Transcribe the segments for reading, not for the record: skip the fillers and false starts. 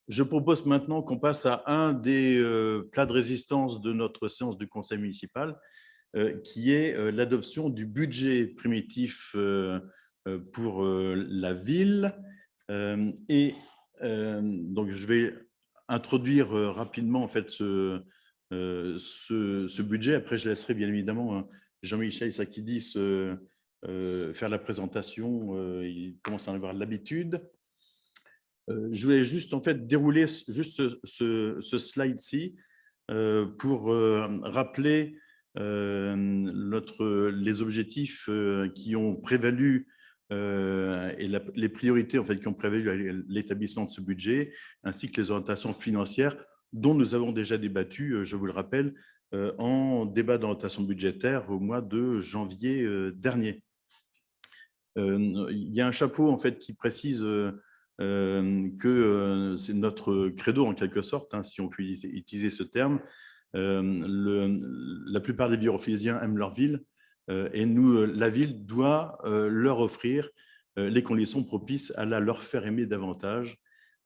Je propose maintenant qu'on passe à un des plats de résistance de notre séance du conseil municipal, qui est l'adoption du budget primitif pour la ville. Donc, je vais introduire rapidement en fait ce budget. Après, je laisserai bien évidemment Jean-Michel Sakidis faire la présentation. Il commence à en avoir l'habitude. Je voulais juste en fait dérouler juste ce slide-ci pour rappeler les objectifs qui ont prévalu et les priorités en fait qui ont prévalu à l'établissement de ce budget, ainsi que les orientations financières dont nous avons déjà débattu, je vous le rappelle, en débat d'orientation budgétaire au mois de janvier dernier. Il y a un chapeau en fait qui précise que c'est notre credo en quelque sorte, hein, si on peut utiliser ce terme. La plupart des viroflésiens aiment leur ville et la ville doit leur offrir les conditions propices à leur faire aimer davantage.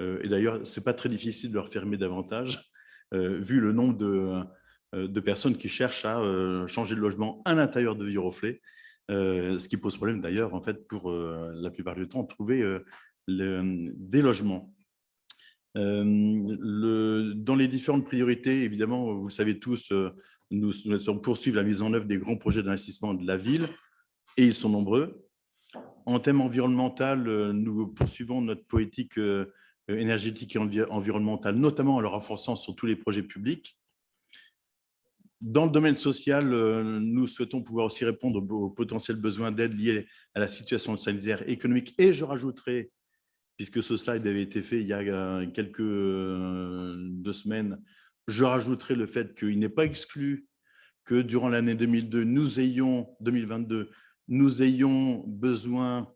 Et d'ailleurs, ce n'est pas très difficile de leur faire aimer davantage, vu le nombre de personnes qui cherchent à changer de logement à l'intérieur de Viroflay, ce qui pose problème d'ailleurs en fait pour la plupart du temps trouver des logements. Dans les différentes priorités, évidemment, vous le savez tous, nous souhaitons poursuivre la mise en œuvre des grands projets d'investissement de la ville, et ils sont nombreux. En thème environnemental, nous poursuivons notre politique énergétique et environnementale, notamment en le renforçant sur tous les projets publics. Dans le domaine social, nous souhaitons pouvoir aussi répondre aux potentiels besoins d'aide liés à la situation sanitaire, économique, et je rajouterai, puisque ce slide avait été fait il y a quelques 2 semaines, je rajouterai le fait qu'il n'est pas exclu que durant l'année 2022, nous ayons besoin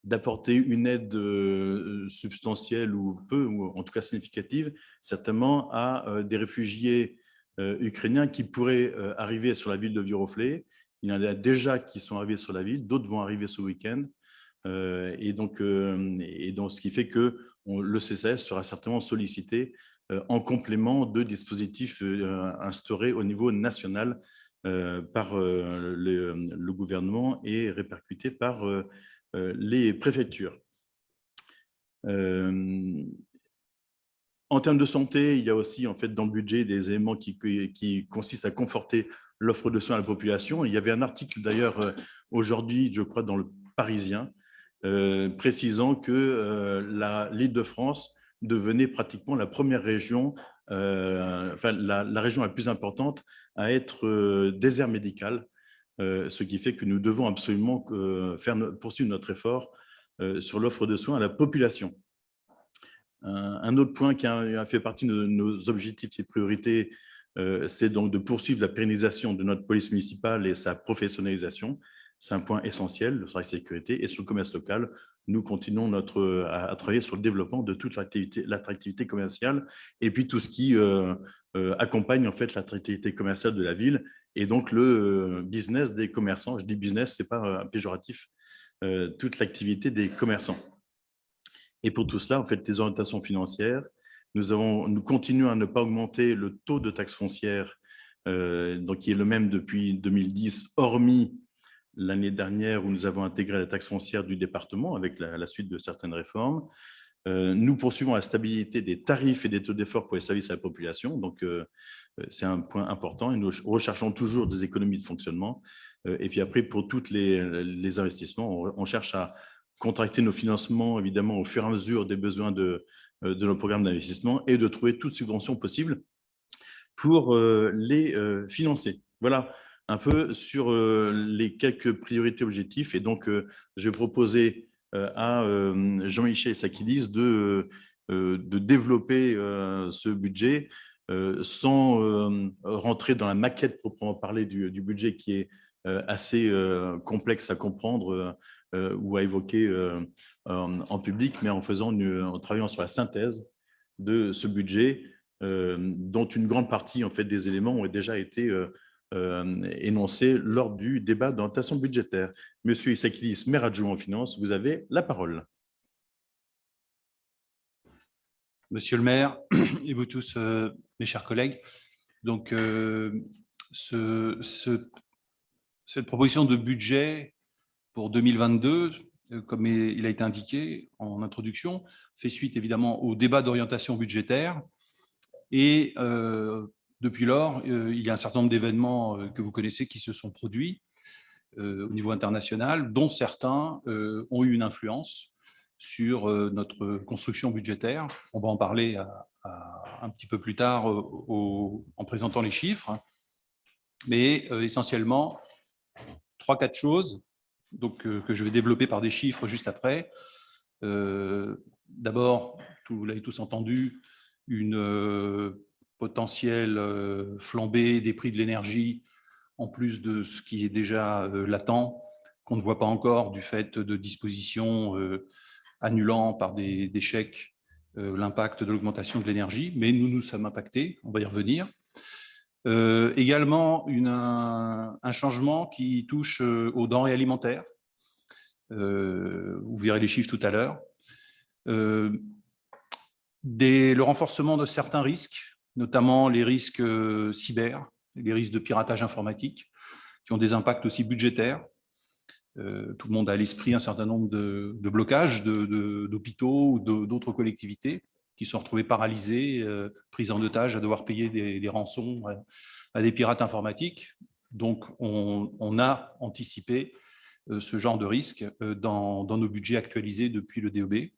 d'apporter une aide substantielle ou peu, ou en tout cas significative, certainement à des réfugiés ukrainiens qui pourraient arriver sur la ville de Viroflay. Il y en a déjà qui sont arrivés sur la ville, d'autres vont arriver ce week-end. Et donc, ce qui fait que le CCAS sera certainement sollicité en complément de dispositifs instaurés au niveau national par le gouvernement et répercutés par les préfectures. En termes de santé, il y a aussi en fait dans le budget des éléments qui consistent à conforter l'offre de soins à la population. Il y avait un article d'ailleurs aujourd'hui, je crois, dans le Parisien, précisant que l'Île-de-France devenait pratiquement la première région, enfin la région la plus importante à être désert médical, ce qui fait que nous devons absolument poursuivre notre effort sur l'offre de soins à la population. Un autre point qui a fait partie de nos objectifs et priorités, c'est donc de poursuivre la pérennisation de notre police municipale et sa professionnalisation. C'est un point essentiel, le travail de sécurité. Et sur le commerce local, nous continuons à travailler sur le développement de toute l'attractivité commerciale et puis tout ce qui accompagne en fait l'attractivité commerciale de la ville et donc le business des commerçants. Je dis business, ce n'est pas péjoratif, toute l'activité des commerçants. Et pour tout cela, en fait, les orientations financières, nous continuons à ne pas augmenter le taux de taxe foncière, donc qui est le même depuis 2010, hormis l'année dernière où nous avons intégré la taxe foncière du département avec la suite de certaines réformes. Nous poursuivons la stabilité des tarifs et des taux d'effort pour les services à la population. Donc, c'est un point important et nous recherchons toujours des économies de fonctionnement. Et puis après, pour tous les investissements, on cherche à contracter nos financements, évidemment, au fur et à mesure des besoins de nos programmes d'investissement et de trouver toute subvention possible pour les financer. Voilà un peu sur les quelques priorités objectifs. Et donc, je vais proposer à Jean-Michel Sakidis de développer ce budget sans rentrer dans la maquette proprement parler du budget qui est assez complexe à comprendre ou à évoquer en public, mais en travaillant sur la synthèse de ce budget dont une grande partie en fait, des éléments ont déjà été énoncés lors du débat d'orientation budgétaire. Monsieur Sakidis, maire adjoint en finances, vous avez la parole. Monsieur le maire et vous tous, mes chers collègues, donc cette proposition de budget pour 2022, comme il a été indiqué en introduction, fait suite évidemment au débat d'orientation budgétaire et depuis lors, il y a un certain nombre d'événements que vous connaissez qui se sont produits au niveau international, dont certains ont eu une influence sur notre construction budgétaire. On va en parler un petit peu plus tard en présentant les chiffres, mais essentiellement, 3-4 choses donc, que je vais développer par des chiffres juste après. D'abord, vous l'avez tous entendu, une potentielle flambée des prix de l'énergie, en plus de ce qui est déjà latent, qu'on ne voit pas encore du fait de dispositions annulant par des chèques l'impact de l'augmentation de l'énergie, mais nous nous sommes impactés, on va y revenir. Également, un changement qui touche aux denrées alimentaires. Vous verrez les chiffres tout à l'heure. Le renforcement de certains risques, notamment les risques cyber, les risques de piratage informatique, qui ont des impacts aussi budgétaires. Tout le monde a à l'esprit un certain nombre de blocages d'hôpitaux ou d'autres collectivités qui sont retrouvés paralysés, pris en otage à devoir payer des rançons à des pirates informatiques. Donc, on a anticipé ce genre de risque dans nos budgets actualisés depuis le DEB.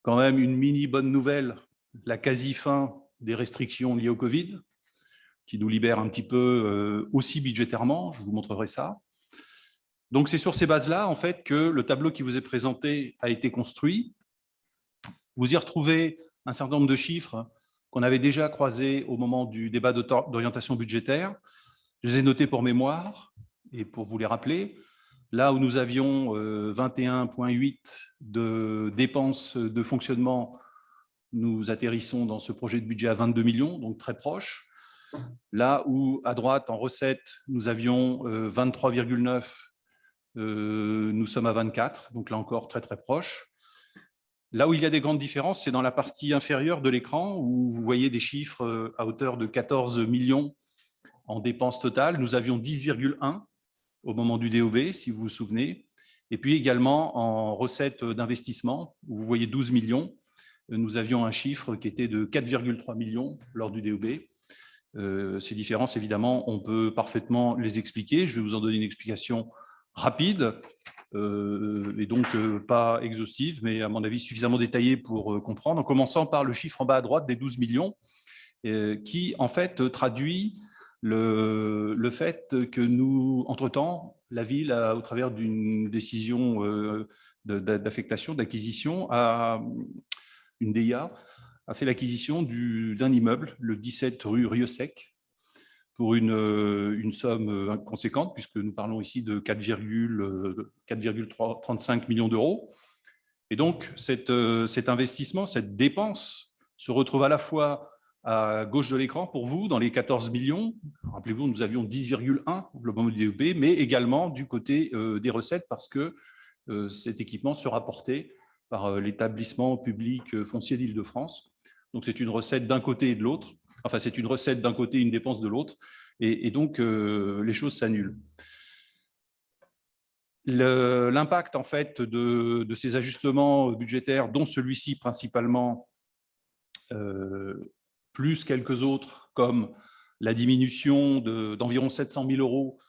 Quand même une mini bonne nouvelle, la quasi-fin des restrictions liées au Covid, qui nous libère un petit peu aussi budgétairement, je vous montrerai ça. Donc, c'est sur ces bases-là, en fait, que le tableau qui vous est présenté a été construit. Vous y retrouvez un certain nombre de chiffres qu'on avait déjà croisés au moment du débat d'orientation budgétaire. Je les ai notés pour mémoire et pour vous les rappeler. Là où nous avions 21,8 de dépenses de fonctionnement, nous atterrissons dans ce projet de budget à 22 millions, donc très proche. Là où, à droite, en recettes, nous avions 23,9, nous sommes à 24, donc là encore très très proche. Là où il y a des grandes différences, c'est dans la partie inférieure de l'écran, où vous voyez des chiffres à hauteur de 14 millions en dépenses totales. Nous avions 10,1 au moment du DOB, si vous vous souvenez. Et puis également en recettes d'investissement, où vous voyez 12 millions. Nous avions un chiffre qui était de 4,3 millions lors du DOB. Ces différences, évidemment, on peut parfaitement les expliquer. Je vais vous en donner une explication rapide et donc pas exhaustive, mais à mon avis suffisamment détaillée pour comprendre, en commençant par le chiffre en bas à droite des 12 millions, qui en fait traduit le fait que nous, entre-temps, la ville, au travers d'une décision d'affectation, d'acquisition, une DIA, a fait l'acquisition d'un immeuble, le 17 rue Rieux-Sec, pour une somme conséquente, puisque nous parlons ici de 4,35 millions d'euros. Et donc, cet investissement, cette dépense se retrouve à la fois à gauche de l'écran pour vous, dans les 14 millions. Rappelez-vous, nous avions 10,1 le moment du DEB, mais également du côté des recettes, parce que cet équipement sera porté par l'établissement public foncier d'Île-de-France. Donc, c'est une recette d'un côté et de l'autre. Enfin, c'est une recette d'un côté et une dépense de l'autre. Et donc, les choses s'annulent. L'impact, en fait, de ces ajustements budgétaires, dont celui-ci principalement, plus quelques autres, comme la diminution d'environ 700 000 euros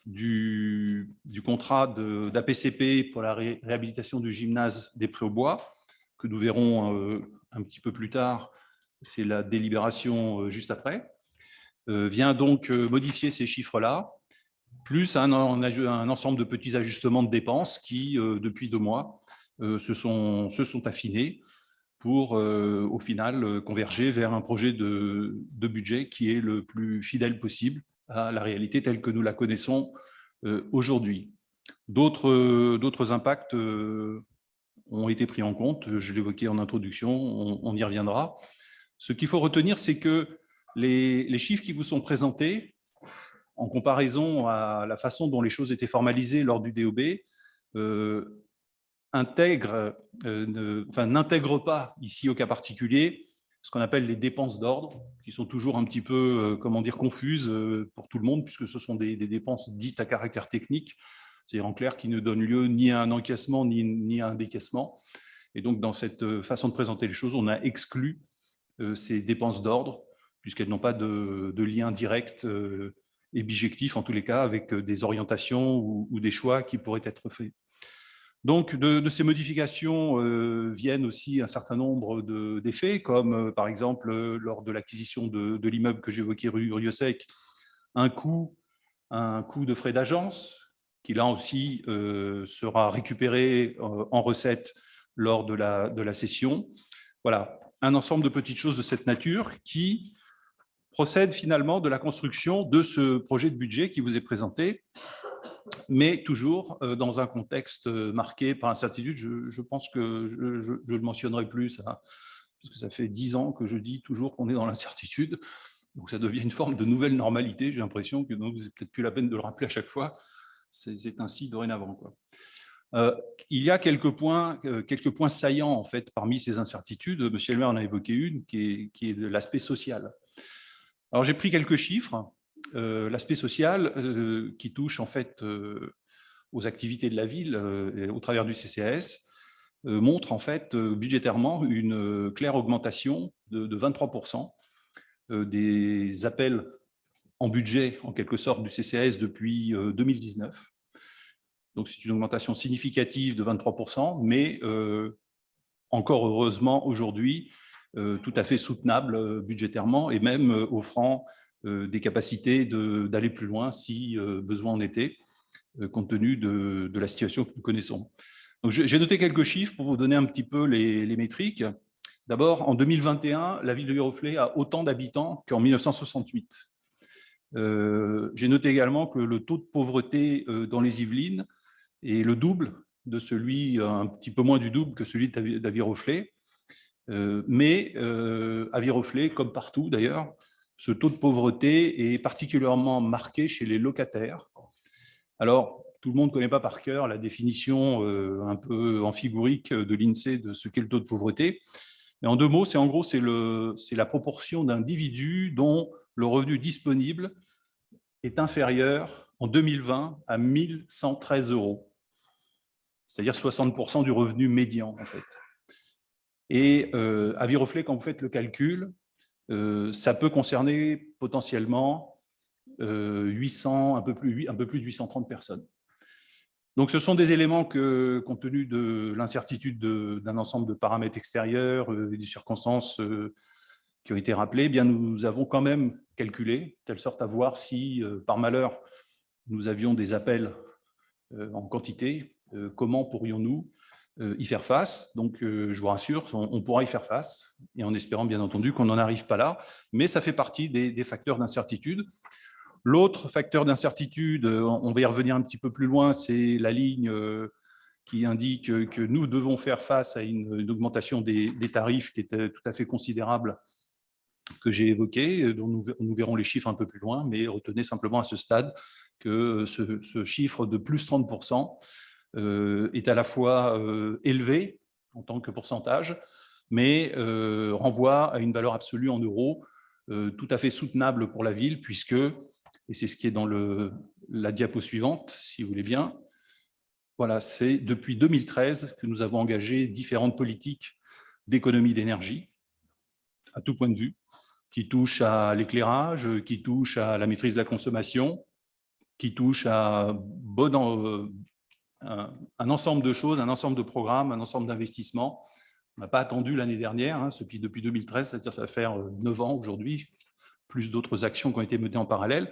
du contrat d'APCP pour la réhabilitation du gymnase des Prés-aux-Bois, que nous verrons un petit peu plus tard, c'est la délibération juste après, vient donc modifier ces chiffres-là, plus un ensemble de petits ajustements de dépenses qui, depuis 2 mois, se sont affinés pour, au final, converger vers un projet de budget qui est le plus fidèle possible à la réalité telle que nous la connaissons aujourd'hui. D'autres impacts ont été pris en compte, je l'évoquais en introduction, on y reviendra. Ce qu'il faut retenir, c'est que les chiffres qui vous sont présentés, en comparaison à la façon dont les choses étaient formalisées lors du DOB, n'intègre pas, ici au cas particulier, ce qu'on appelle les dépenses d'ordre, qui sont toujours un petit peu, confuses pour tout le monde, puisque ce sont des dépenses dites à caractère technique, c'est-à-dire en clair qui ne donnent lieu ni à un encaissement ni à un décaissement. Et donc, dans cette façon de présenter les choses, on a exclu ces dépenses d'ordre, puisqu'elles n'ont pas de lien direct et bijectif, en tous les cas, avec des orientations ou des choix qui pourraient être faits. Donc, de ces modifications viennent aussi un certain nombre d'effets, comme par exemple, lors de l'acquisition de l'immeuble que j'évoquais rue Rieussec, un coût de frais d'agence, qui là aussi sera récupéré en recettes lors de la cession. Voilà, un ensemble de petites choses de cette nature qui procèdent finalement de la construction de ce projet de budget qui vous est présenté, mais toujours dans un contexte marqué par l'incertitude. Je pense que je ne le mentionnerai plus, ça, parce que ça fait 10 ans que je dis toujours qu'on est dans l'incertitude. Donc ça devient une forme de nouvelle normalité. J'ai l'impression que c'est peut-être plus la peine de le rappeler à chaque fois. C'est ainsi dorénavant, quoi. Il y a quelques points saillants en fait parmi ces incertitudes. Monsieur Elmer en a évoqué une qui est de l'aspect social. Alors j'ai pris quelques chiffres. L'aspect social qui touche en fait aux activités de la ville au travers du CCAS montre en fait budgétairement une claire augmentation de 23% des appels en budget en quelque sorte du CCAS depuis 2019. Donc c'est une augmentation significative de 23%, mais encore heureusement aujourd'hui tout à fait soutenable budgétairement et même offrant des capacités d'aller plus loin si besoin en était, compte tenu de la situation que nous connaissons. Donc, j'ai noté quelques chiffres pour vous donner un petit peu les métriques. D'abord, en 2021, la ville de Viroflay a autant d'habitants qu'en 1968. J'ai noté également que le taux de pauvreté dans les Yvelines est le double de celui, un petit peu moins du double que celui d'à Viroflay. Mais à Viroflay, comme partout d'ailleurs, ce taux de pauvreté est particulièrement marqué chez les locataires. Alors, tout le monde ne connaît pas par cœur la définition un peu amphigorique de l'INSEE de ce qu'est le taux de pauvreté. Mais en deux mots, c'est la proportion d'individus dont le revenu disponible est inférieur en 2020 à 1 113 €. C'est-à-dire 60% du revenu médian, en fait. Et à Viroflay, quand vous faites le calcul, ça peut concerner potentiellement 800, un peu plus de 830 personnes. Donc, ce sont des éléments que, compte tenu de l'incertitude d'un ensemble de paramètres extérieurs et des circonstances qui ont été rappelées, eh bien, nous avons quand même calculé, de telle sorte à voir si, par malheur, nous avions des appels en quantité, comment pourrions-nous y faire face. Donc, je vous rassure, on pourra y faire face, et en espérant bien entendu qu'on n'en arrive pas là, mais ça fait partie des facteurs d'incertitude. L'autre facteur d'incertitude, on va y revenir un petit peu plus loin, c'est la ligne qui indique que nous devons faire face à une augmentation des tarifs qui est tout à fait considérable, que j'ai évoqué, dont nous verrons les chiffres un peu plus loin, mais retenez simplement à ce stade que ce chiffre de plus 30% est à la fois élevé en tant que pourcentage, mais renvoie à une valeur absolue en euros tout à fait soutenable pour la ville, puisque, et c'est ce qui est dans la diapo suivante, si vous voulez bien, voilà, c'est depuis 2013 que nous avons engagé différentes politiques d'économie d'énergie, à tout point de vue, qui touchent à l'éclairage, qui touchent à la maîtrise de la consommation, qui touchent à un ensemble de choses, un ensemble de programmes, un ensemble d'investissements. On n'a pas attendu l'année dernière, depuis 2013, c'est-à-dire ça va faire 9 ans aujourd'hui, plus d'autres actions qui ont été menées en parallèle.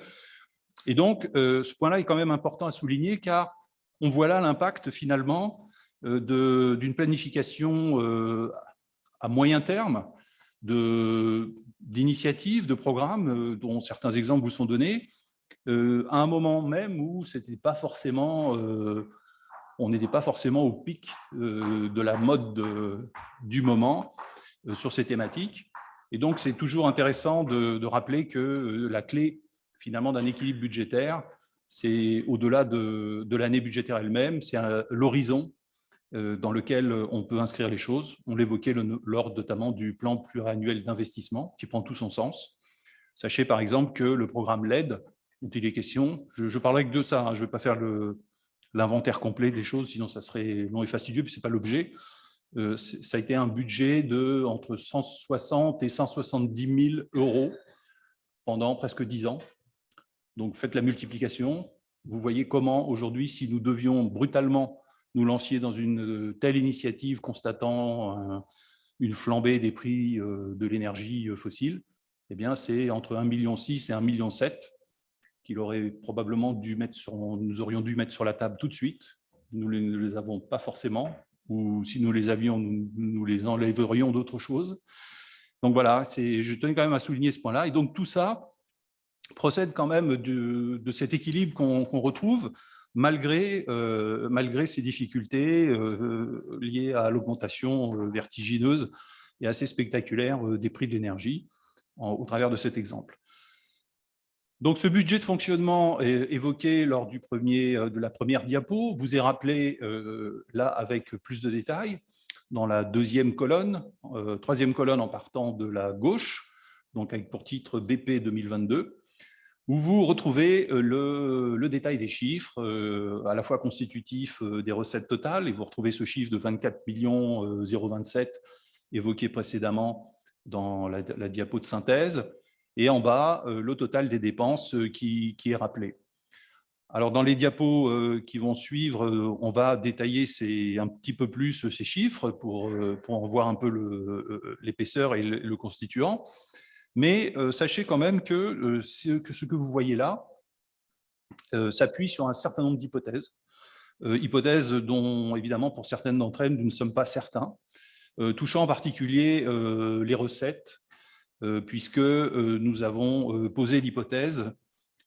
Et donc, ce point-là est quand même important à souligner, car on voit là l'impact finalement d'une planification à moyen terme, d'initiatives, de programmes dont certains exemples vous sont donnés, à un moment même où c'était pas forcément, on n'était pas forcément au pic de la mode du moment sur ces thématiques. Et donc, c'est toujours intéressant de rappeler que la clé finalement d'un équilibre budgétaire, c'est au-delà de l'année budgétaire elle-même, c'est l'horizon dans lequel on peut inscrire les choses. On l'évoquait lors notamment du plan pluriannuel d'investissement, qui prend tout son sens. Sachez par exemple que le programme LED, dont il est question, je parlerai que de ça, hein, je ne vais pas faire l'inventaire complet des choses, sinon ça serait long et fastidieux, puis ce n'est pas l'objet. Ça a été un budget de entre 160 et 170 000 euros pendant presque 10 ans. Donc faites la multiplication. Vous voyez comment aujourd'hui, si nous devions brutalement nous lancer dans une telle initiative constatant une flambée des prix de l'énergie fossile, eh bien c'est entre 1,6 million et 1,7 million qu'il aurait probablement nous aurions dû mettre sur la table tout de suite. Nous ne les avons pas forcément, ou si nous les avions, nous les enlèverions d'autres choses. Donc voilà, je tenais quand même à souligner ce point-là. Et donc tout ça procède quand même de cet équilibre qu'on retrouve malgré ces difficultés liées à l'augmentation vertigineuse et assez spectaculaire des prix de l'énergie au travers de cet exemple. Donc, ce budget de fonctionnement évoqué lors de la première diapo vous est rappelé là avec plus de détails dans la deuxième colonne, troisième colonne en partant de la gauche, donc avec pour titre BP 2022, où vous retrouvez le détail des chiffres, à la fois constitutifs des recettes totales, et vous retrouvez ce chiffre de 24 027 évoqué précédemment dans la diapo de synthèse, et en bas, le total des dépenses qui est rappelé. Alors, dans les diapos qui vont suivre, on va détailler un petit peu plus ces chiffres pour en voir un peu l'épaisseur et le constituant. Mais sachez quand même que ce que vous voyez là s'appuie sur un certain nombre d'hypothèses, hypothèses dont, évidemment, pour certaines d'entre elles, nous ne sommes pas certains, touchant en particulier les recettes, puisque nous avons posé l'hypothèse,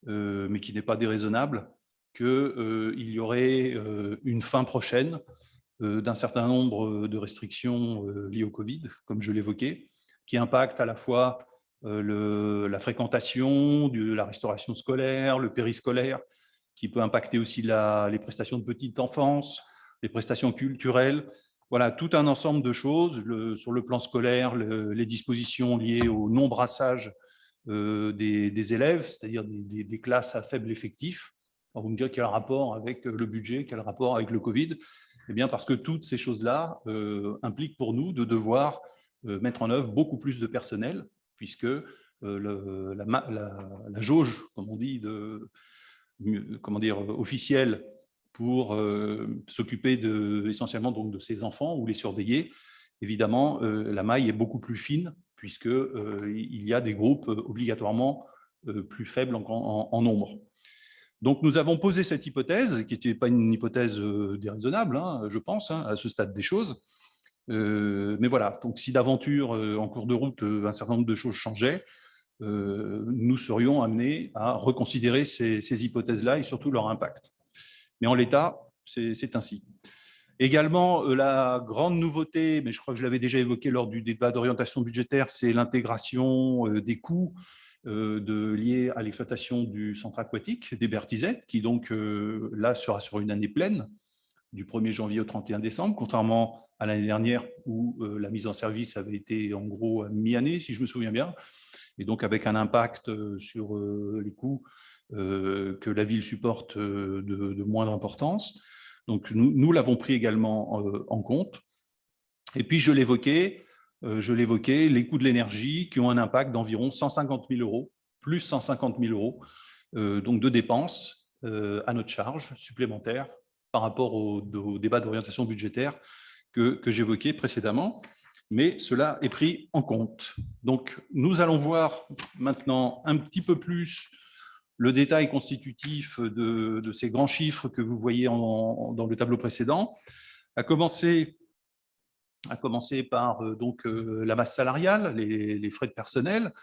mais qui n'est pas déraisonnable, qu'il y aurait une fin prochaine d'un certain nombre de restrictions liées au Covid, comme je l'évoquais, qui impactent à la fois la fréquentation, la restauration scolaire, le périscolaire, qui peut impacter aussi les prestations de petite enfance, les prestations culturelles. Voilà, tout un ensemble de choses sur le plan scolaire, les dispositions liées au non-brassage des élèves, c'est-à-dire des classes à faible effectif. Alors vous me direz quel rapport avec le budget, quel rapport avec le Covid? Eh bien, parce que toutes ces choses-là impliquent pour nous de devoir mettre en œuvre beaucoup plus de personnel, puisque la jauge, comme on dit, officielle pour s'occuper essentiellement donc, de ces enfants ou les surveiller, évidemment, la maille est beaucoup plus fine, puisqu'il y a des groupes obligatoirement plus faibles en nombre. Donc, nous avons posé cette hypothèse, qui n'était pas une hypothèse déraisonnable, hein, je pense, hein, à ce stade des choses. Mais voilà, donc si d'aventure, en cours de route, un certain nombre de choses changeaient, nous serions amenés à reconsidérer ces hypothèses-là et surtout leur impact. Mais en l'état, c'est ainsi. Également, la grande nouveauté, mais je crois que je l'avais déjà évoqué lors du débat d'orientation budgétaire, c'est l'intégration des coûts liés à l'exploitation du centre aquatique des Berthizettes, qui donc là sera sur une année pleine, du 1er janvier au 31 décembre, contrairement à l'année dernière où la mise en service avait été en gros à mi-année, si je me souviens bien, et donc avec un impact sur les coûts que la ville supporte de moindre importance. Donc nous l'avons pris également en compte. Et puis je l'évoquais, les coûts de l'énergie qui ont un impact d'environ 150 000 euros, plus 150 000 euros, donc de dépenses à notre charge supplémentaires par rapport au débat d'orientation budgétaire que j'évoquais précédemment, mais cela est pris en compte. Donc, nous allons voir maintenant un petit peu plus le détail constitutif de ces grands chiffres que vous voyez dans le tableau précédent, à commencer par la masse salariale, les frais de personnel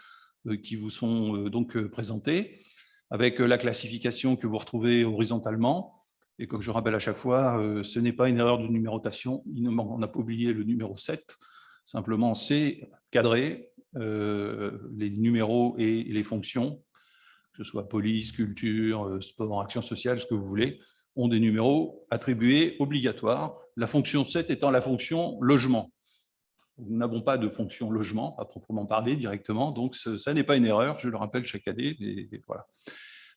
qui vous sont donc présentés, avec la classification que vous retrouvez horizontalement. Et comme je rappelle à chaque fois, ce n'est pas une erreur de numérotation. On n'a pas oublié le numéro 7. Simplement, c'est cadré. Les numéros et les fonctions, que ce soit police, culture, sport, action sociale, ce que vous voulez, ont des numéros attribués obligatoires. la fonction 7 étant la fonction logement. Nous n'avons pas de fonction logement à proprement parler directement, donc ça n'est pas une erreur, je le rappelle chaque année, et voilà.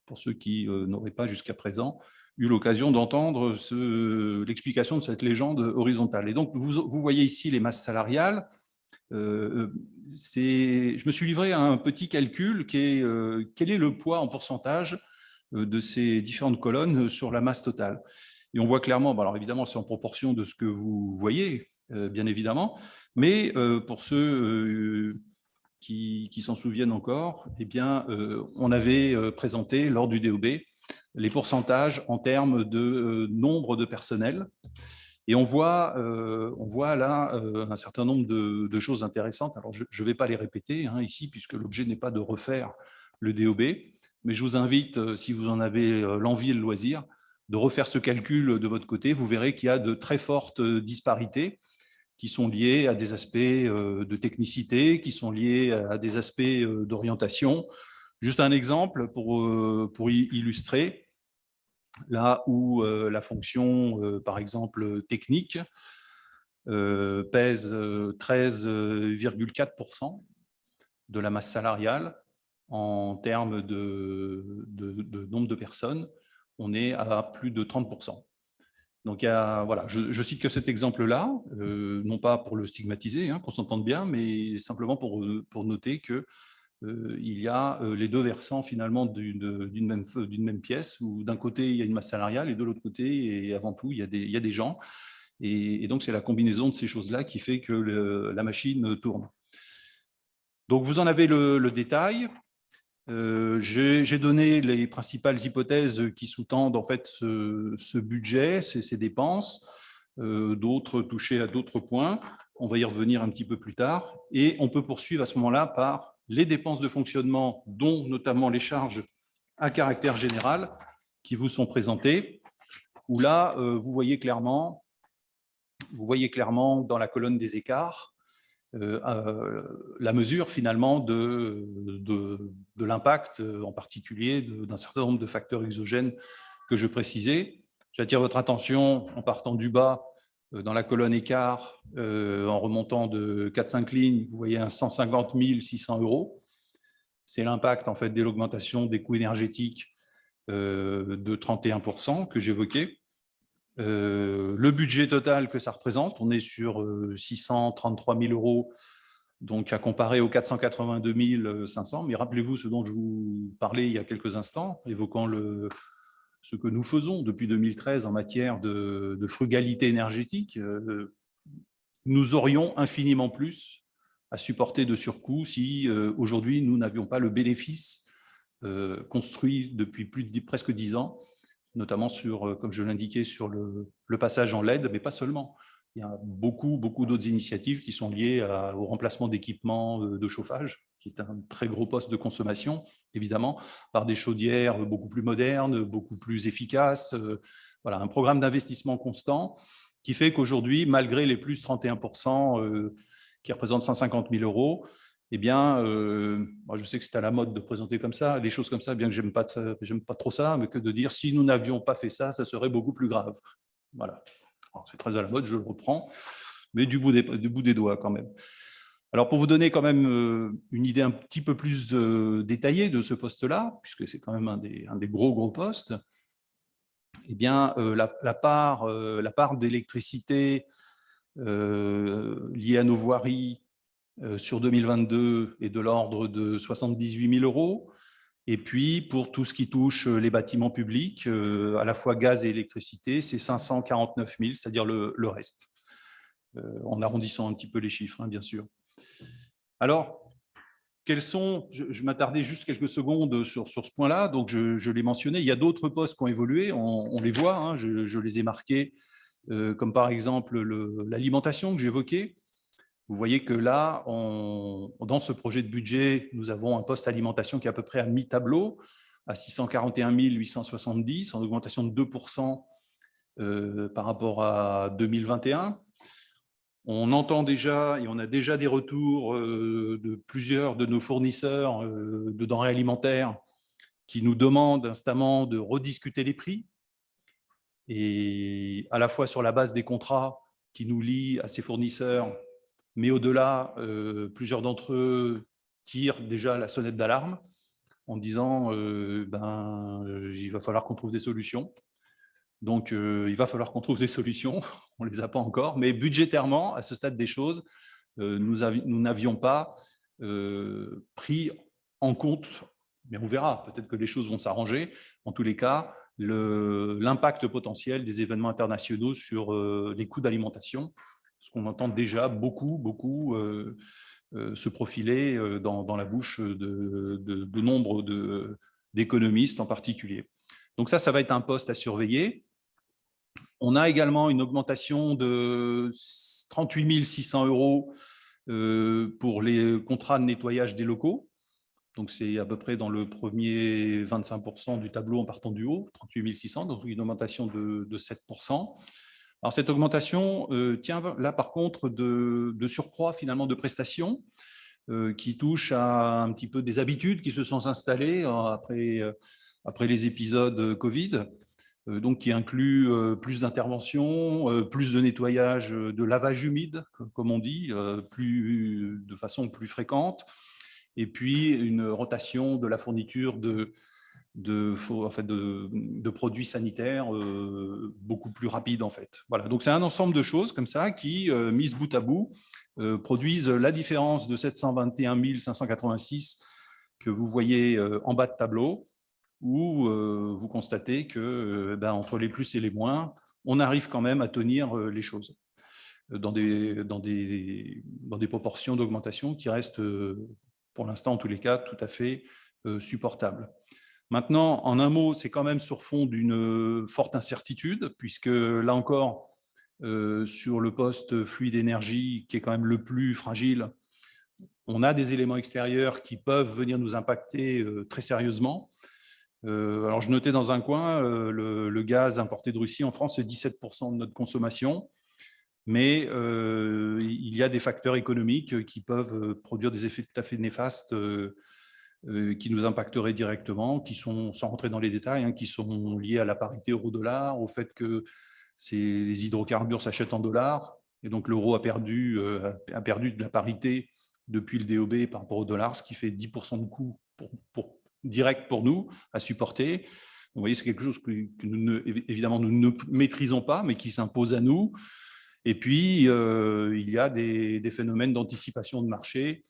Pour ceux qui n'auraient pas jusqu'à présent eu l'occasion d'entendre l'explication de cette légende horizontale. Et donc, vous voyez ici les masses salariales. Je me suis livré à un petit calcul qui est quel est le poids en pourcentage de ces différentes colonnes sur la masse totale. Et on voit clairement, alors évidemment, c'est en proportion de ce que vous voyez, bien évidemment, mais pour ceux qui s'en souviennent encore, eh bien, on avait présenté lors du DOB les pourcentages en termes de nombre de personnel. Et on voit là un certain nombre de choses intéressantes. Alors, je ne vais pas les répéter ici, puisque l'objet n'est pas de refaire le DOB, mais je vous invite, si vous en avez l'envie et le loisir, de refaire ce calcul de votre côté. Vous verrez qu'il y a de très fortes disparités qui sont liées à des aspects de technicité, qui sont liés à des aspects d'orientation. Juste un exemple pour illustrer, là où la fonction, par exemple, technique, pèse 13,4% de la masse salariale en termes de nombre de personnes, on est à plus de 30%. Donc, voilà, je cite que cet exemple-là, non pas pour le stigmatiser, qu'on s'entende bien, mais simplement pour noter que il y a les deux versants finalement d'une même pièce, où d'un côté il y a une masse salariale et de l'autre côté, et avant tout, il y a des gens. Et donc, c'est la combinaison de ces choses-là qui fait que la machine tourne. Donc, vous en avez le détail. J'ai donné les principales hypothèses qui sous-tendent en fait ce budget, ces dépenses, d'autres touchés à d'autres points. On va y revenir un petit peu plus tard. Et on peut poursuivre à ce moment-là par les dépenses de fonctionnement, dont notamment les charges à caractère général qui vous sont présentées, où là, vous voyez clairement dans la colonne des écarts la mesure finalement de l'impact, en particulier d'un certain nombre de facteurs exogènes que je précisais. J'attire votre attention en partant du bas dans la colonne écart, en remontant de 4-5 lignes, vous voyez un 150 600 €. C'est l'impact en fait de l'augmentation des coûts énergétiques de 31% que j'évoquais. Le budget total que ça représente, on est sur 633 000 €, donc à comparer aux 482 500. Mais rappelez-vous ce dont je vous parlais il y a quelques instants, évoquant ce que nous faisons depuis 2013 en matière de frugalité énergétique. Nous aurions infiniment plus à supporter de surcoûts si aujourd'hui nous n'avions pas le bénéfice construit depuis presque 10 ans, notamment sur, comme je l'indiquais, sur le passage en LED, mais pas seulement. Il y a beaucoup d'autres initiatives qui sont liées au remplacement d'équipements de chauffage, qui est un très gros poste de consommation, évidemment, par des chaudières beaucoup plus modernes, beaucoup plus efficaces. Voilà, un programme d'investissement constant qui fait qu'aujourd'hui, malgré les plus 31%, qui représentent 150 000 €, eh bien, moi je sais que c'est à la mode de présenter comme ça, les choses comme ça, bien que j'aime pas trop ça, mais que de dire si nous n'avions pas fait ça, ça serait beaucoup plus grave. Voilà. C'est très à la mode, je le reprends, mais du bout des doigts quand même. Alors, pour vous donner quand même une idée un petit peu plus détaillée de ce poste-là, puisque c'est quand même un des gros postes, eh bien, la part d'électricité liée à nos voiries sur 2022 est de l'ordre de 78 000 €. Et puis, pour tout ce qui touche les bâtiments publics, à la fois gaz et électricité, c'est 549 000, c'est-à-dire le reste, en arrondissant un petit peu les chiffres, bien sûr. Alors, je m'attardais juste quelques secondes sur ce point-là, donc je l'ai mentionné. Il y a d'autres postes qui ont évolué, on les voit, je les ai marqués, comme par exemple l'alimentation que j'évoquais. Vous voyez que là, dans ce projet de budget, nous avons un poste alimentation qui est à peu près à mi-tableau, à 641 870, en augmentation de 2% par rapport à 2021. On entend déjà et on a déjà des retours de plusieurs de nos fournisseurs de denrées alimentaires qui nous demandent instamment de rediscuter les prix. et à la fois sur la base des contrats qui nous lient à ces fournisseurs, mais au-delà, plusieurs d'entre eux tirent déjà la sonnette d'alarme en disant il va falloir qu'on trouve des solutions. Donc, il va falloir qu'on trouve des solutions. On ne les a pas encore, mais budgétairement, à ce stade des choses, nous n'avions pas pris en compte, mais on verra, peut-être que les choses vont s'arranger. En tous les cas, l'impact potentiel des événements internationaux sur les coûts d'alimentation, ce qu'on entend déjà beaucoup se profiler dans la bouche de nombre d'économistes en particulier. Donc ça va être un poste à surveiller. On a également une augmentation de 38 600 € pour les contrats de nettoyage des locaux. Donc, c'est à peu près dans le premier 25% du tableau en partant du haut, 38 600, donc une augmentation de 7%. Alors, cette augmentation tient là, par contre, de surcroît finalement de prestations qui touchent à un petit peu des habitudes qui se sont installées après les épisodes Covid. Donc qui inclut plus d'interventions, plus de nettoyage, de lavage humide, comme on dit, de façon plus fréquente, et puis une rotation de la fourniture de produits sanitaires beaucoup plus rapide en fait. Voilà, donc c'est un ensemble de choses comme ça qui, mises bout à bout, produisent la différence de 721 586 que vous voyez en bas de tableau, où vous constatez que entre les plus et les moins, on arrive quand même à tenir les choses dans des proportions d'augmentation qui restent, pour l'instant en tous les cas, tout à fait supportables. Maintenant, en un mot, c'est quand même sur fond d'une forte incertitude, puisque là encore, sur le poste fluide énergie, qui est quand même le plus fragile, on a des éléments extérieurs qui peuvent venir nous impacter très sérieusement. Alors, je notais dans un coin, le gaz importé de Russie en France, c'est 17% de notre consommation, mais il y a des facteurs économiques qui peuvent produire des effets tout à fait néfastes qui nous impacteraient directement, qui sont, sans rentrer dans les détails, qui sont liés à la parité euro-dollar, au fait que les hydrocarbures s'achètent en dollars, et donc l'euro a perdu de la parité depuis le DOB par rapport au dollar, ce qui fait 10% de coût direct pour nous à supporter. Vous voyez, c'est quelque chose que évidemment nous ne maîtrisons pas, mais qui s'impose à nous. Et puis, il y a des phénomènes d'anticipation de marché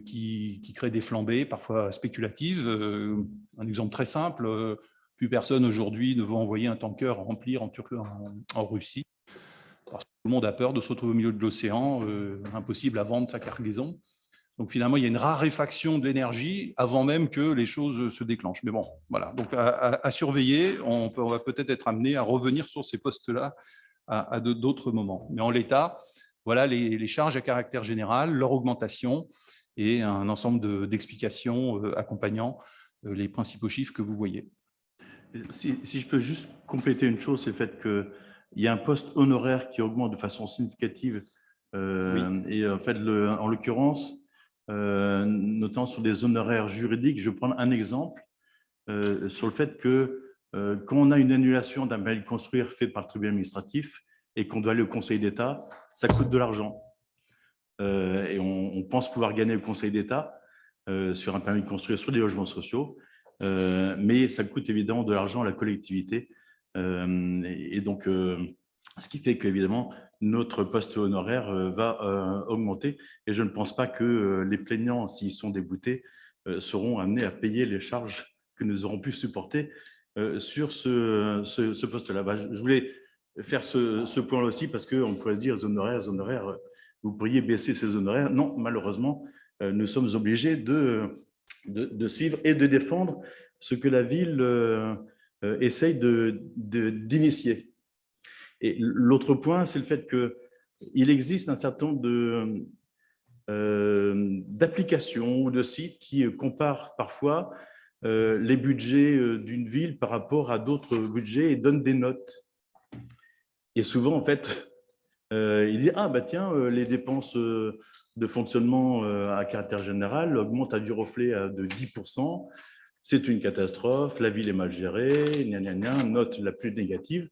qui créent des flambées, parfois spéculatives. Un exemple très simple, plus personne aujourd'hui ne veut envoyer un tanker remplir en Russie, parce que tout le monde a peur de se retrouver au milieu de l'océan, impossible à vendre sa cargaison. Donc finalement, il y a une raréfaction de l'énergie avant même que les choses se déclenchent. Mais bon, voilà. Donc à surveiller, on va peut-être être amené à revenir sur ces postes-là à d'autres moments. Mais en l'état, voilà les charges à caractère général, leur augmentation et un ensemble d'explications accompagnant les principaux chiffres que vous voyez. Si je peux juste compléter une chose, c'est le fait qu'il y a un poste honoraire qui augmente de façon significative. Oui. Et en fait, en l'occurrence, notamment sur des honoraires juridiques, je vais prendre un exemple sur le fait que quand on a une annulation d'un permis de construire fait par le tribunal administratif et qu'on doit aller au Conseil d'État, ça coûte de l'argent. Et on pense pouvoir gagner le Conseil d'État sur un permis de construire sur des logements sociaux, mais ça coûte évidemment de l'argent à la collectivité. Et donc, ce qui fait qu'évidemment, notre poste honoraire va augmenter. Et je ne pense pas que les plaignants, s'ils sont déboutés, seront amenés à payer les charges que nous aurons pu supporter sur ce poste-là. Je voulais faire ce point-là aussi parce qu'on pourrait se dire, honoraires, vous pourriez baisser ces honoraires. Non, malheureusement, nous sommes obligés de suivre et de défendre ce que la ville essaye d'initier. Et l'autre point, c'est le fait qu'il existe un certain nombre d'applications ou de sites qui comparent parfois les budgets d'une ville par rapport à d'autres budgets et donnent des notes. Et souvent, en fait, ils disent « Ah, bah tiens, les dépenses de fonctionnement à caractère général augmentent à du reflet de 10%. C'est une catastrophe, la ville est mal gérée, note la plus négative. »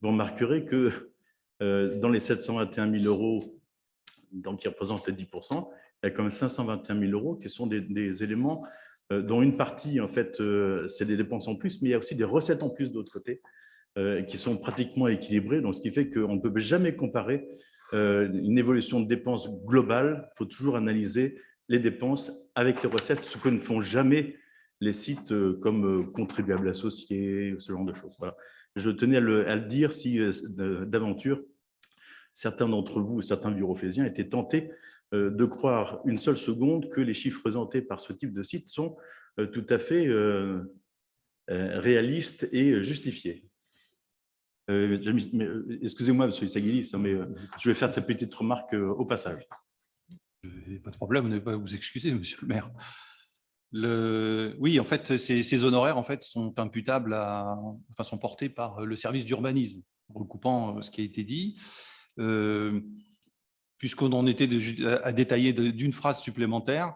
vous remarquerez que dans les 721 000 euros, donc qui représentent les 10%, il y a quand même 521 000 euros qui sont des éléments dont une partie, en fait, c'est des dépenses en plus, mais il y a aussi des recettes en plus de l'autre côté qui sont pratiquement équilibrées. Donc, ce qui fait qu'on ne peut jamais comparer une évolution de dépenses globale. Il faut toujours analyser les dépenses avec les recettes, ce que ne font jamais les sites comme contribuables associés, ce genre de choses. Voilà. Je tenais à le dire si d'aventure, certains d'entre vous, certains bureaucraisiens étaient tentés de croire une seule seconde que les chiffres présentés par ce type de site sont tout à fait réalistes et justifiés. Excusez-moi, M. Saguilis, mais je vais faire cette petite remarque au passage. Pas de problème, vous n'avez pas à vous excuser, monsieur le maire. Oui, en fait, ces honoraires en fait, sont imputables sont portés par le service d'urbanisme, recoupant ce qui a été dit. Puisqu'on en était à détailler d'une phrase supplémentaire,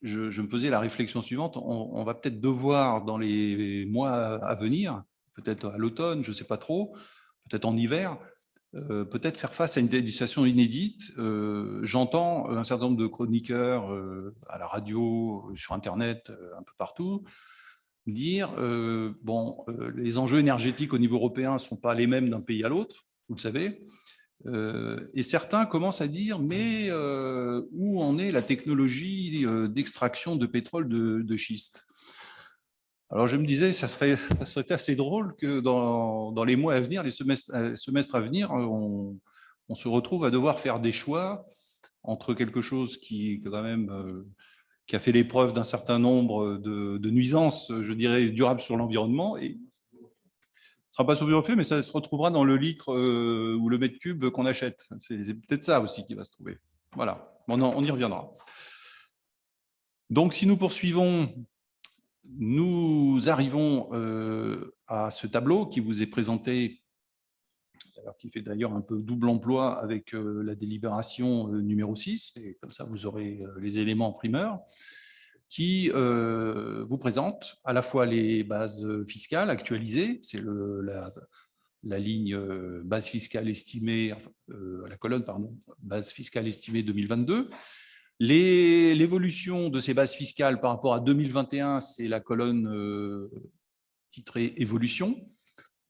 je me faisais la réflexion suivante. On va peut-être devoir, dans les mois à venir, peut-être à l'automne, je ne sais pas trop, peut-être en hiver, peut-être faire face à une situation inédite. J'entends un certain nombre de chroniqueurs à la radio, sur Internet, un peu partout, dire les enjeux énergétiques au niveau européen ne sont pas les mêmes d'un pays à l'autre, vous le savez. Et certains commencent à dire mais où en est la technologie d'extraction de pétrole de schiste? Alors je me disais ça serait assez drôle que dans les mois à venir, les semestres à venir, on se retrouve à devoir faire des choix entre quelque chose qui quand même qui a fait l'épreuve d'un certain nombre de nuisances, je dirais, durables sur l'environnement, et ce ne sera pas sur fait, mais ça se retrouvera dans le litre ou le mètre cube qu'on achète. C'est peut-être ça aussi qui va se trouver. Voilà, on y reviendra. Donc, si nous poursuivons, nous arrivons à ce tableau qui vous est présenté, alors qui fait d'ailleurs un peu double emploi avec la délibération numéro 6, et comme ça vous aurez les éléments en primeur, qui vous présente à la fois les bases fiscales actualisées, c'est la ligne base fiscale estimée, la colonne, pardon, base fiscale estimée 2022. L'évolution de ces bases fiscales par rapport à 2021, c'est la colonne titrée évolution.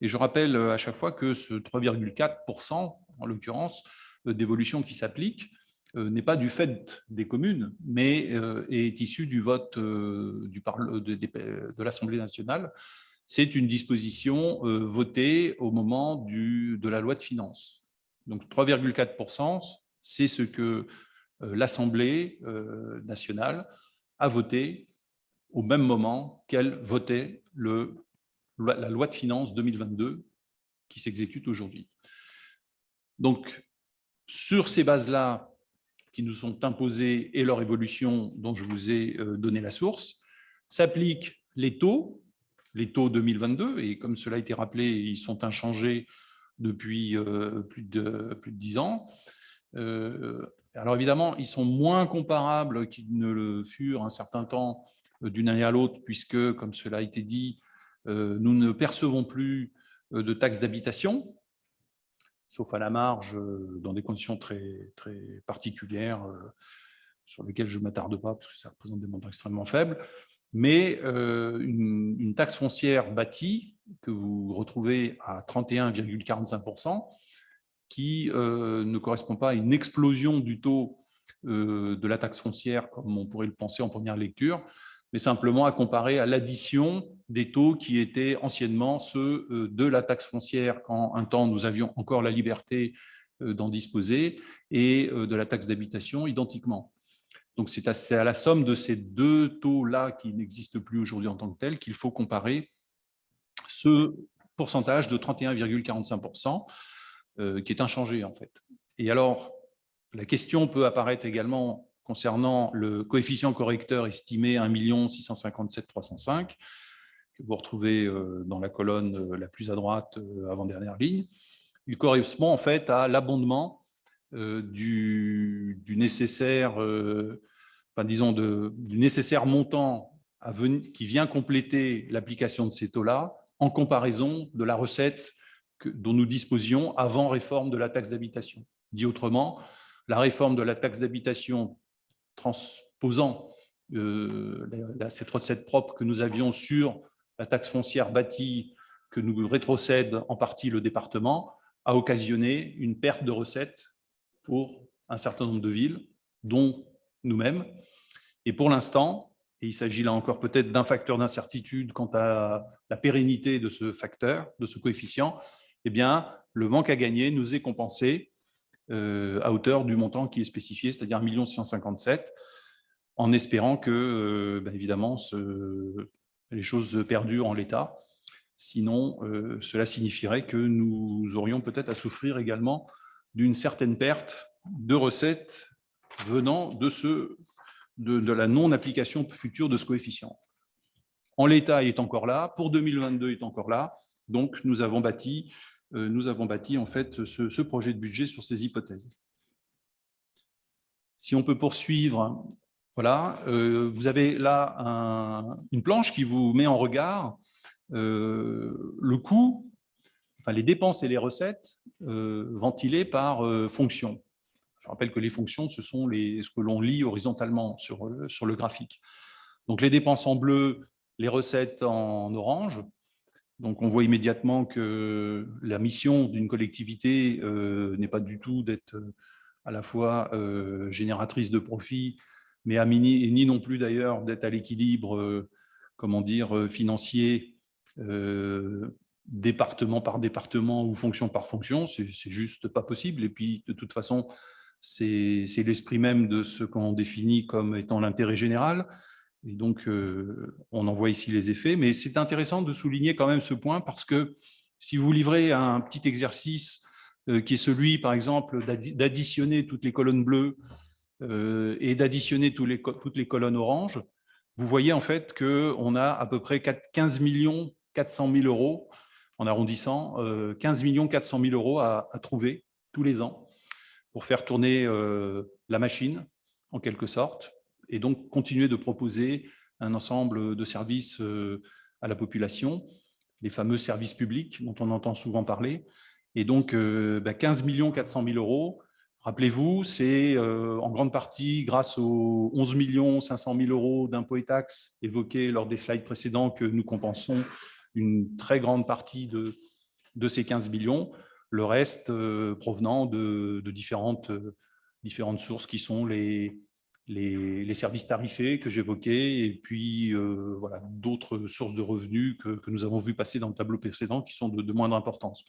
Et je rappelle à chaque fois que ce 3,4%, en l'occurrence, d'évolution qui s'applique, n'est pas du fait des communes, mais est issu du vote de l'Assemblée nationale. C'est une disposition votée au moment de la loi de finances. Donc 3,4%, c'est ce que l'Assemblée nationale a voté au même moment qu'elle votait la loi de finances 2022 qui s'exécute aujourd'hui. Donc, sur ces bases-là qui nous sont imposées et leur évolution dont je vous ai donné la source, s'appliquent les taux 2022, et comme cela a été rappelé, ils sont inchangés depuis plus de 10 ans. Alors évidemment, ils sont moins comparables qu'ils ne le furent un certain temps d'une année à l'autre, puisque, comme cela a été dit, nous ne percevons plus de taxes d'habitation, sauf à la marge, dans des conditions très, très particulières, sur lesquelles je ne m'attarde pas, parce que ça représente des montants extrêmement faibles, mais une taxe foncière bâtie, que vous retrouvez à 31,45%, qui ne correspond pas à une explosion du taux de la taxe foncière, comme on pourrait le penser en première lecture, mais simplement à comparer à l'addition des taux qui étaient anciennement ceux de la taxe foncière quand un temps nous avions encore la liberté d'en disposer, et de la taxe d'habitation identiquement. Donc c'est à la somme de ces deux taux-là qui n'existent plus aujourd'hui en tant que tels qu'il faut comparer ce pourcentage de 31,45% qui est inchangé en fait. Et alors, la question peut apparaître également concernant le coefficient correcteur estimé à 1 657 305, que vous retrouvez dans la colonne la plus à droite, avant-dernière ligne. Il correspond en fait à l'abondement du nécessaire, du nécessaire montant qui vient compléter l'application de ces taux-là en comparaison de la recette dont nous disposions avant réforme de la taxe d'habitation. Dit autrement, la réforme de la taxe d'habitation transposant cette recette propre que nous avions sur la taxe foncière bâtie que nous rétrocède en partie le département a occasionné une perte de recettes pour un certain nombre de villes, dont nous-mêmes. Et pour l'instant, et il s'agit là encore peut-être d'un facteur d'incertitude quant à la pérennité de ce facteur, de ce coefficient, eh bien, le manque à gagner nous est compensé à hauteur du montant qui est spécifié, c'est-à-dire 1 657 000, en espérant que, évidemment, les choses perdurent en l'état. Sinon, cela signifierait que nous aurions peut-être à souffrir également d'une certaine perte de recettes venant de la non-application future de ce coefficient. En l'état, il est encore là. Pour 2022, il est encore là. Donc, nous avons bâti en fait ce projet de budget sur ces hypothèses. Si on peut poursuivre, voilà, vous avez là une planche qui vous met en regard le coût, enfin les dépenses et les recettes ventilées par fonction. Je rappelle que les fonctions, ce sont ce que l'on lit horizontalement sur le graphique. Donc les dépenses en bleu, les recettes en orange. Donc on voit immédiatement que la mission d'une collectivité n'est pas du tout d'être à la fois génératrice de profit, mais ni non plus d'ailleurs d'être à l'équilibre financier département par département ou fonction par fonction. C'est juste pas possible. Et puis de toute façon, c'est l'esprit même de ce qu'on définit comme étant l'intérêt général. Et donc, on en voit ici les effets. Mais c'est intéressant de souligner quand même ce point parce que si vous livrez un petit exercice qui est celui, par exemple, d'additionner toutes les colonnes bleues et d'additionner toutes les colonnes oranges, vous voyez en fait qu'on a à peu près 15 400 000 euros, en arrondissant, 15 400 000 euros à trouver tous les ans pour faire tourner la machine, en quelque sorte, et donc continuer de proposer un ensemble de services à la population, les fameux services publics dont on entend souvent parler. Et donc, 15 400 000 euros, rappelez-vous, c'est en grande partie grâce aux 11 500 000 euros d'impôts et taxes évoqués lors des slides précédents que nous compensons une très grande partie de ces 15 millions, le reste provenant de différentes sources qui sont les services tarifés que j'évoquais et puis voilà, d'autres sources de revenus que nous avons vu passer dans le tableau précédent qui sont de moindre importance.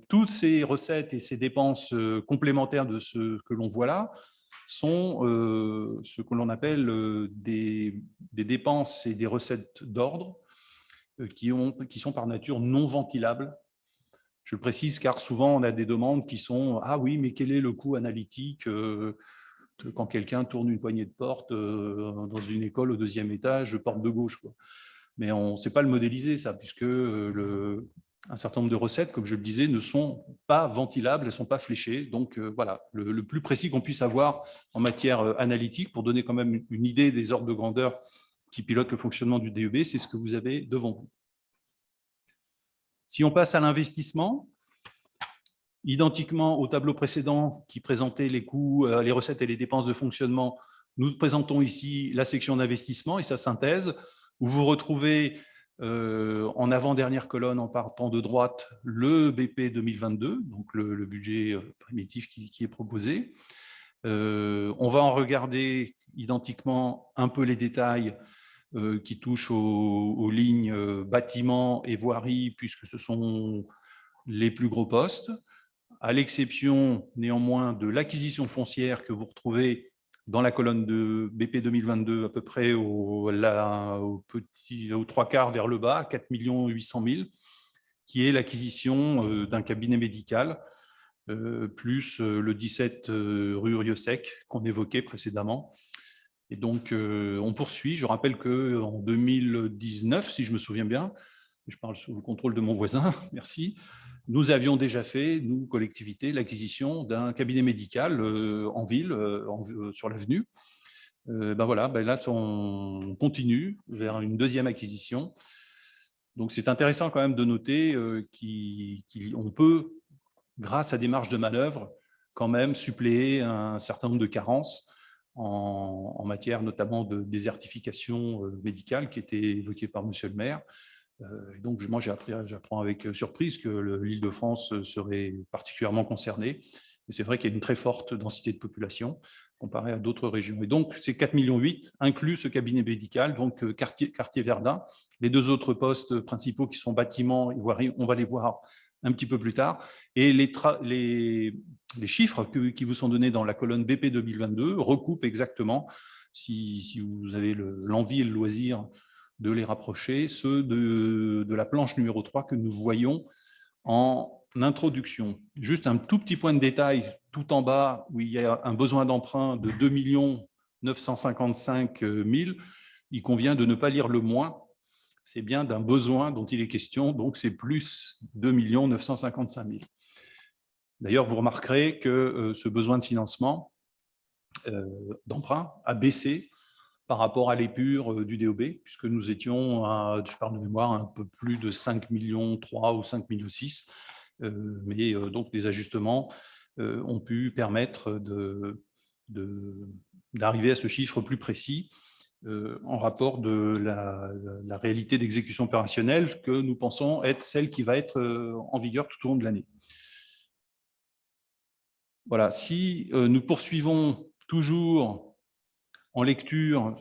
Toutes ces recettes et ces dépenses complémentaires de ce que l'on voit là sont ce que l'on appelle des dépenses et des recettes d'ordre qui sont par nature non ventilables. Je le précise car souvent on a des demandes qui sont « Ah oui, mais quel est le coût analytique quand quelqu'un tourne une poignée de porte dans une école au 2e étage, porte de gauche ?» Mais on ne sait pas le modéliser, ça, puisque un certain nombre de recettes, comme je le disais, ne sont pas ventilables, elles ne sont pas fléchées. Donc voilà, le plus précis qu'on puisse avoir en matière analytique, pour donner quand même une idée des ordres de grandeur qui pilotent le fonctionnement du DEB, c'est ce que vous avez devant vous. Si on passe à l'investissement, identiquement au tableau précédent qui présentait les coûts, les recettes et les dépenses de fonctionnement, nous présentons ici la section d'investissement et sa synthèse, où vous retrouvez en avant-dernière colonne, en partant de droite, le BP 2022, donc le budget primitif qui est proposé. On va en regarder identiquement un peu les détails qui touchent aux lignes bâtiments et voiries, puisque ce sont les plus gros postes, à l'exception néanmoins de l'acquisition foncière que vous retrouvez dans la colonne de BP 2022, à peu près aux 3/4 vers le bas, 4 800 000, qui est l'acquisition d'un cabinet médical, plus le 17 rue Rieux-Sec qu'on évoquait précédemment. Et donc, on poursuit. Je rappelle qu'en 2019, si je me souviens bien, je parle sous le contrôle de mon voisin, merci, nous avions déjà fait, nous, collectivités, l'acquisition d'un cabinet médical en ville, sur l'avenue. Voilà, là, on continue vers une deuxième acquisition. Donc, c'est intéressant quand même de noter qu'on peut, grâce à des marges de manœuvre, quand même suppléer un certain nombre de carences en matière notamment de désertification médicale qui était évoquée par Monsieur le maire. Donc, moi, j'apprends avec surprise que l'Île-de-France serait particulièrement concernée. Et c'est vrai qu'il y a une très forte densité de population comparée à d'autres régions. Et donc, ces 4,8 millions incluent ce cabinet médical, donc quartier Verdun. Les deux autres postes principaux qui sont bâtiments, on va les voir un petit peu plus tard. Et les chiffres qui vous sont donnés dans la colonne BP 2022 recoupent exactement, si vous avez l'envie et le loisir de les rapprocher, ceux de la planche numéro 3 que nous voyons en introduction. Juste un tout petit point de détail tout en bas où il y a un besoin d'emprunt de 2 955 000. Il convient de ne pas lire le moins. C'est bien d'un besoin dont il est question, donc c'est plus 2 955 000. D'ailleurs, vous remarquerez que ce besoin de financement d'emprunt a baissé par rapport à l'épure du DOB, puisque nous étions à, je parle de mémoire, un peu plus de 5,3 millions ou 5,6 millions. Mais donc les ajustements ont pu permettre d'arriver à ce chiffre plus précis en rapport de la réalité d'exécution opérationnelle que nous pensons être celle qui va être en vigueur tout au long de l'année. Voilà, si nous poursuivons toujours en lecture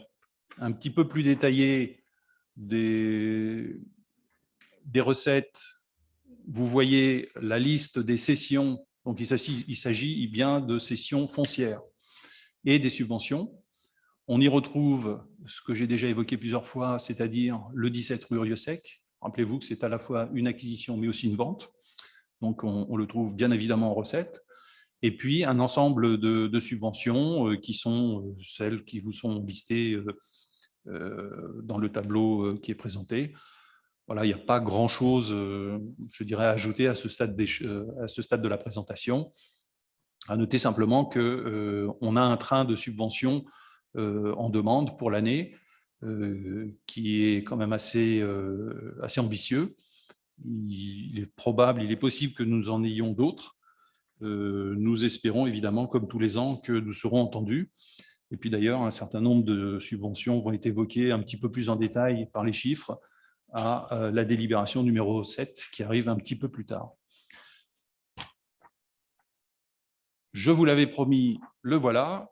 un petit peu plus détaillée des recettes, vous voyez la liste des cessions. Donc, il s'agit bien de cessions foncières et des subventions. On y retrouve ce que j'ai déjà évoqué plusieurs fois, c'est-à-dire le 17 rue Rieussec. Rappelez-vous que c'est à la fois une acquisition mais aussi une vente. Donc, on le trouve bien évidemment en recettes. Et puis, un ensemble de subventions qui sont celles qui vous sont listées dans le tableau qui est présenté. Voilà, il n'y a pas grand-chose, je dirais, à ajouter à ce stade de la présentation. À noter simplement qu'on a un train de subventions en demande pour l'année qui est quand même assez ambitieux. Il est probable, il est possible que nous en ayons d'autres. Nous espérons évidemment, comme tous les ans, que nous serons entendus. Et puis d'ailleurs, un certain nombre de subventions vont être évoquées un petit peu plus en détail par les chiffres à la délibération numéro 7 qui arrive un petit peu plus tard. Je vous l'avais promis, le voilà.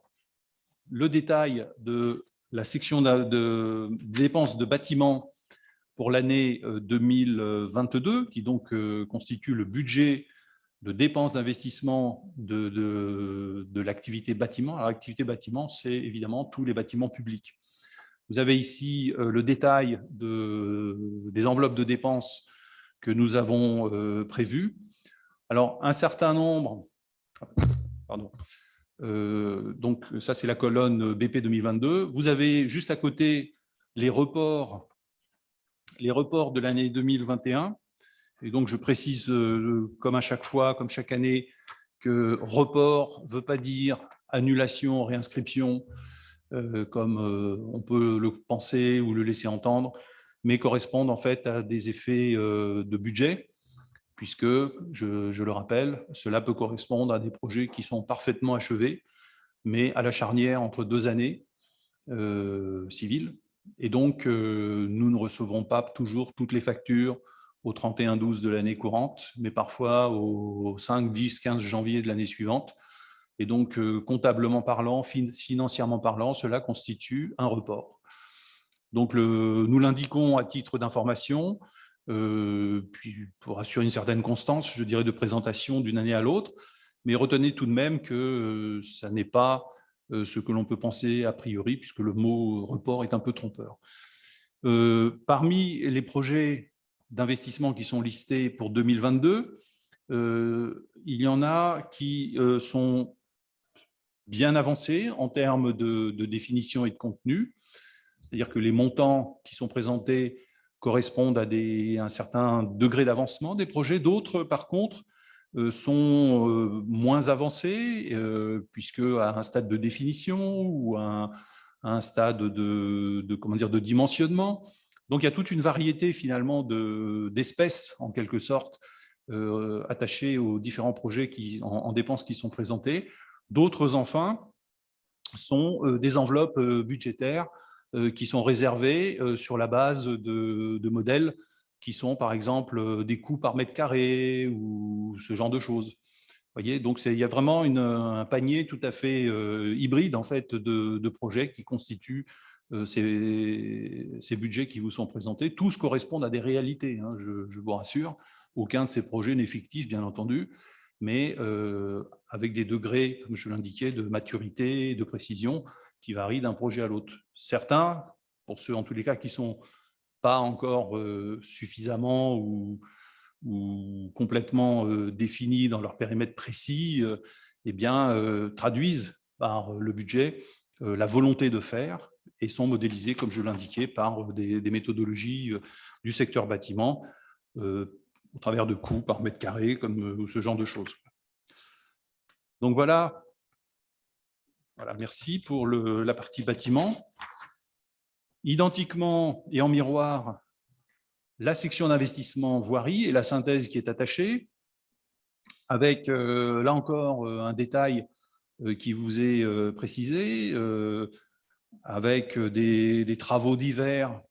Le détail de la section de dépenses de bâtiments pour l'année 2022, qui donc constitue le budget de dépenses d'investissement de l'activité bâtiment. Alors, l'activité bâtiment, c'est évidemment tous les bâtiments publics. Vous avez ici le détail des enveloppes de dépenses que nous avons prévues. Alors, un certain nombre... Pardon. Donc, ça, c'est la colonne BP 2022. Vous avez juste à côté les reports de l'année 2021. Et donc, je précise, comme à chaque fois, comme chaque année, que report ne veut pas dire annulation, réinscription, comme on peut le penser ou le laisser entendre, mais correspondent en fait à des effets de budget, puisque, je le rappelle, cela peut correspondre à des projets qui sont parfaitement achevés, mais à la charnière entre 2 années civiles. Et donc, nous ne recevrons pas toujours toutes les factures au 31/12 de l'année courante, mais parfois au 5, 10, 15 janvier de l'année suivante. Et donc, comptablement parlant, financièrement parlant, cela constitue un report. Donc, nous l'indiquons à titre d'information, puis pour assurer une certaine constance, je dirais, de présentation d'une année à l'autre, mais retenez tout de même que ça n'est pas ce que l'on peut penser a priori, puisque le mot report est un peu trompeur. Parmi les projets d'investissement qui sont listés pour 2022, il y en a qui sont bien avancés en termes de définition et de contenu, c'est-à-dire que les montants qui sont présentés correspondent à un certain degré d'avancement des projets. D'autres, par contre, sont moins avancés, puisque à un stade de définition ou à un stade de dimensionnement. Donc, il y a toute une variété finalement d'espèces, en quelque sorte, attachées aux différents projets en dépenses qui sont présentés. D'autres, enfin, sont des enveloppes budgétaires qui sont réservées sur la base de modèles qui sont, par exemple, des coûts par mètre carré ou ce genre de choses. Voyez, donc il y a vraiment un panier tout à fait hybride en fait de projets qui constituent ces budgets qui vous sont présentés. Tous correspondent à des réalités, hein, je vous rassure. Aucun de ces projets n'est fictif, bien entendu, mais avec des degrés, comme je l'indiquais, de maturité, de précision qui varient d'un projet à l'autre. Certains, pour ceux en tous les cas qui ne sont pas encore suffisamment ou complètement définis dans leur périmètre précis, eh bien, traduisent par le budget la volonté de faire et sont modélisés, comme je l'indiquais, par des méthodologies du secteur bâtiment au travers de coûts par mètre carré, comme ce genre de choses. Donc voilà, merci pour la partie bâtiment. Identiquement et en miroir, la section d'investissement voirie et la synthèse qui est attachée, avec là encore un détail qui vous est précisé, avec des travaux divers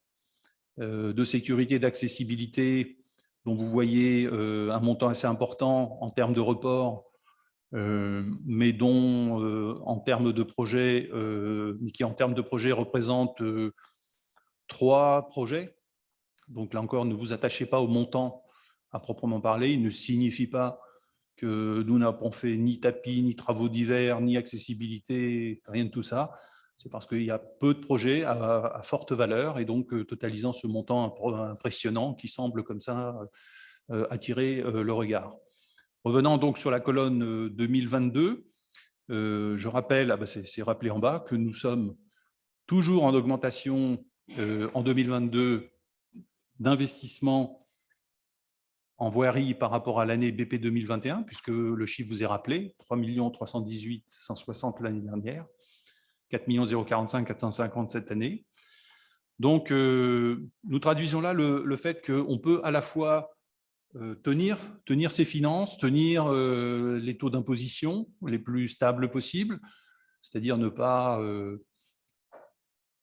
de sécurité et d'accessibilité dont vous voyez un montant assez important en termes de report, mais dont en termes de projet, qui en termes de projet représente 3 projets. Donc là encore, ne vous attachez pas au montant à proprement parler. Il ne signifie pas que nous n'avons fait ni tapis, ni travaux divers, ni accessibilité, rien de tout ça. C'est parce qu'il y a peu de projets à forte valeur et donc totalisant ce montant impressionnant qui semble comme ça attirer le regard. Revenant donc sur la colonne 2022, je rappelle, c'est rappelé en bas, que nous sommes toujours en augmentation en 2022 d'investissement en voirie par rapport à l'année BP 2021, puisque le chiffre vous est rappelé, 3 318 160 l'année dernière, 4 045 450 cette année. Donc, nous traduisons là le fait qu'on peut à la fois tenir ses finances, tenir les taux d'imposition les plus stables possibles, c'est-à-dire ne pas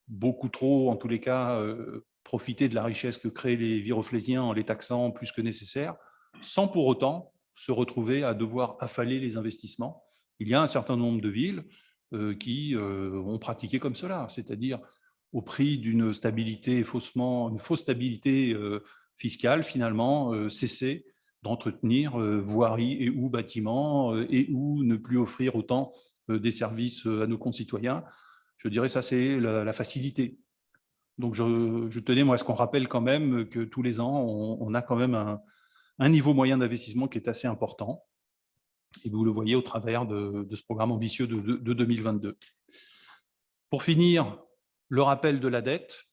beaucoup trop, en tous les cas, profiter de la richesse que créent les viroflésiens en les taxant plus que nécessaire, sans pour autant se retrouver à devoir affaler les investissements. Il y a un certain nombre de villes qui ont pratiqué comme cela, c'est-à-dire au prix d'une stabilité une fausse stabilité fiscale, finalement, cesser d'entretenir voirie et ou bâtiments et ou ne plus offrir autant des services à nos concitoyens. Je dirais ça, c'est la facilité. Donc, je tenais, moi, à ce qu'on rappelle quand même que tous les ans, on a quand même un niveau moyen d'investissement qui est assez important. Et vous le voyez au travers de ce programme ambitieux de 2022. Pour finir, le rappel de la dette.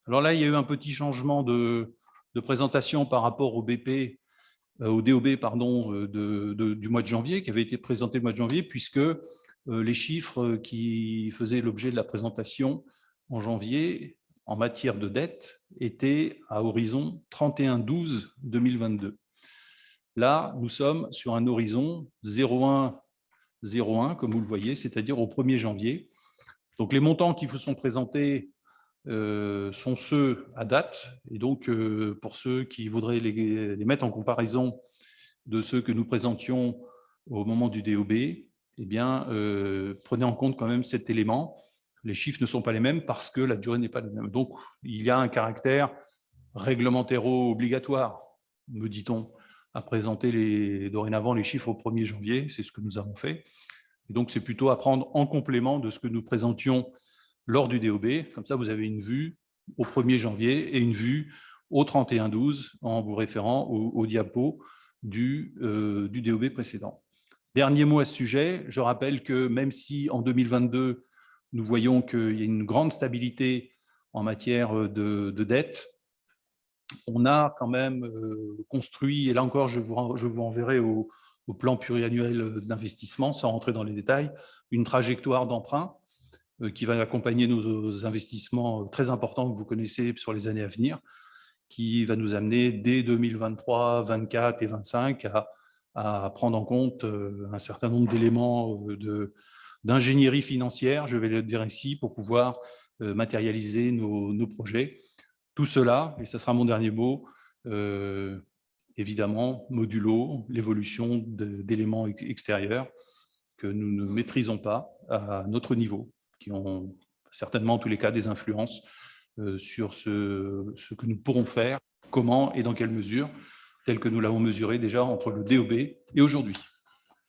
Alors là, il y a eu un petit changement de présentation par rapport au DOB pardon, du mois de janvier, qui avait été présenté le mois de janvier, puisque les chiffres qui faisaient l'objet de la présentation en janvier en matière de dette étaient à horizon 31/12/2022. Là, nous sommes sur un horizon 01/01, comme vous le voyez, c'est-à-dire au 1er janvier. Donc, les montants qui vous sont présentés sont ceux à date. Et donc, pour ceux qui voudraient les mettre en comparaison de ceux que nous présentions au moment du DOB, eh bien, prenez en compte quand même cet élément. Les chiffres ne sont pas les mêmes parce que la durée n'est pas la même. Donc, il y a un caractère réglementaire-obligatoire, me dit-on, à présenter dorénavant les chiffres au 1er janvier. C'est ce que nous avons fait. Et donc, c'est plutôt à prendre en complément de ce que nous présentions lors du DOB. Comme ça, vous avez une vue au 1er janvier et une vue au 31/12 en vous référant au diapo du DOB précédent. Dernier mot à ce sujet, je rappelle que même si en 2022, nous voyons qu'il y a une grande stabilité en matière de dette, on a quand même construit, et là encore, je vous enverrai au plan pluriannuel d'investissement, sans rentrer dans les détails, une trajectoire d'emprunt qui va accompagner nos investissements très importants que vous connaissez sur les années à venir. qui va nous amener dès 2023, 2024 et 2025 à prendre en compte un certain nombre d'éléments d'ingénierie financière, je vais le dire ici, pour pouvoir matérialiser nos projets. Tout cela, et ce sera mon dernier mot, évidemment, modulo l'évolution d'éléments extérieurs que nous ne maîtrisons pas à notre niveau, qui ont certainement en tous les cas des influences sur ce que nous pourrons faire, comment et dans quelle mesure, tel que nous l'avons mesuré déjà entre le DOB et aujourd'hui.